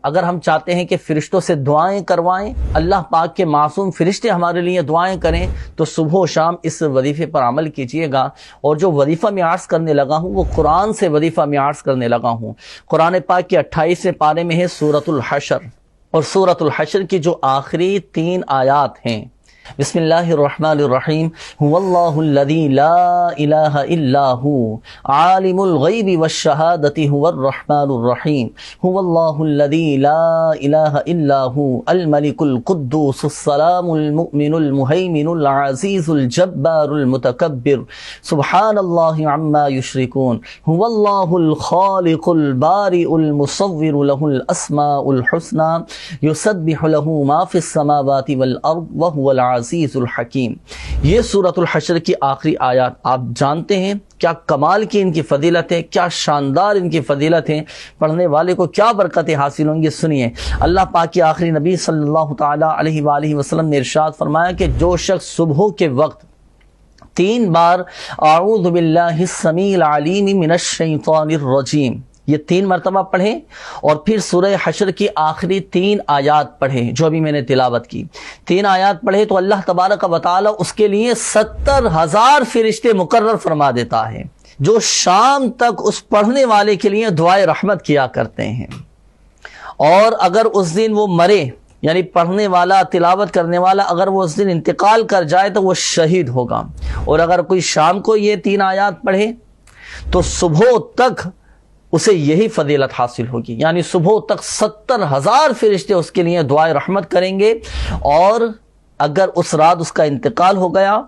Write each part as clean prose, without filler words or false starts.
اگر ہم چاہتے ہیں کہ فرشتوں سے دعائیں کروائیں، اللہ پاک کے معصوم فرشتے ہمارے لیے دعائیں کریں، تو صبح و شام اس وظیفے پر عمل کیجئے گا۔ اور جو وظیفہ میں عرض کرنے لگا ہوں وہ قرآن سے وظیفہ میں عرض کرنے لگا ہوں۔ قرآن پاک کے 28ویں پارے میں ہے سورۃ الحشر، اور سورۃ الحشر کی جو آخری 3 آیات ہیں، بسم اللہ الرحمن الرحیم، هو اللہ الذی لا الہ الا ہو عالم الغیب والشہادۃ هو الرحمن الرحیم، هو اللہ الذی لا الہ الا ہو الملک القدوس السلام المؤمن المہیمن العزیز الجبار المتکبر سبحان اللہ عما یشرکون، هو اللہ الخالق البارئ المصور له الاسماء الحسنى یسبح له ما فی السماوات والارض وهو العزیز الحکیم۔ یہ سورۃ الحشر کی آخری آیات آپ جانتے ہیں کیا کمال کی ان کی فضیلت ہے، کیا شاندار ان کی فضیلت ہے، پڑھنے والے کو کیا برکتیں حاصل ہوں گی۔ سنیے، اللہ پاک کے آخری نبی صلی اللہ تعالی علیہ وآلہ وسلم نے ارشاد فرمایا کہ جو شخص صبح کے وقت 3 بار اعوذ باللہ السمیع العلیم من الشیطان الرجیم یہ 3 مرتبہ پڑھیں، اور پھر سورہ حشر کی آخری 3 آیات پڑھیں جو ابھی میں نے تلاوت کی، 3 آیات پڑھیں تو اللہ تبارک و تعالی اس کے لیے 70,000 فرشتے مقرر فرما دیتا ہے، جو شام تک اس پڑھنے والے کے لیے دعائے رحمت کیا کرتے ہیں۔ اور اگر اس دن وہ مرے، یعنی پڑھنے والا، تلاوت کرنے والا، اگر وہ اس دن انتقال کر جائے تو وہ شہید ہوگا۔ اور اگر کوئی شام کو یہ 3 آیات پڑھے تو صبح تک اسے یہی فضیلت حاصل ہوگی، یعنی صبح تک 70,000 فرشتے اس کے لیے دعائے رحمت کریں گے۔ اور اگر اس رات اس کا انتقال ہو گیا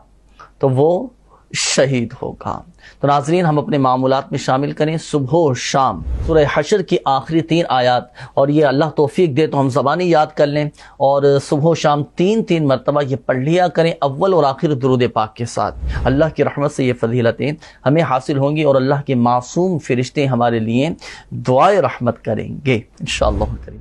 تو وہ شہید ہوگا۔ تو ناظرین، ہم اپنے معمولات میں شامل کریں صبح و شام سورہ حشر کی آخری 3 آیات، اور یہ اللہ توفیق دے تو ہم زبانی یاد کر لیں، اور صبح و شام 3 مرتبہ یہ پڑھ لیا کریں اول اور آخر درود پاک کے ساتھ۔ اللہ کی رحمت سے یہ فضیلتیں ہمیں حاصل ہوں گی، اور اللہ کے معصوم فرشتے ہمارے لیے دعائے رحمت کریں گے انشاءاللہ کریم۔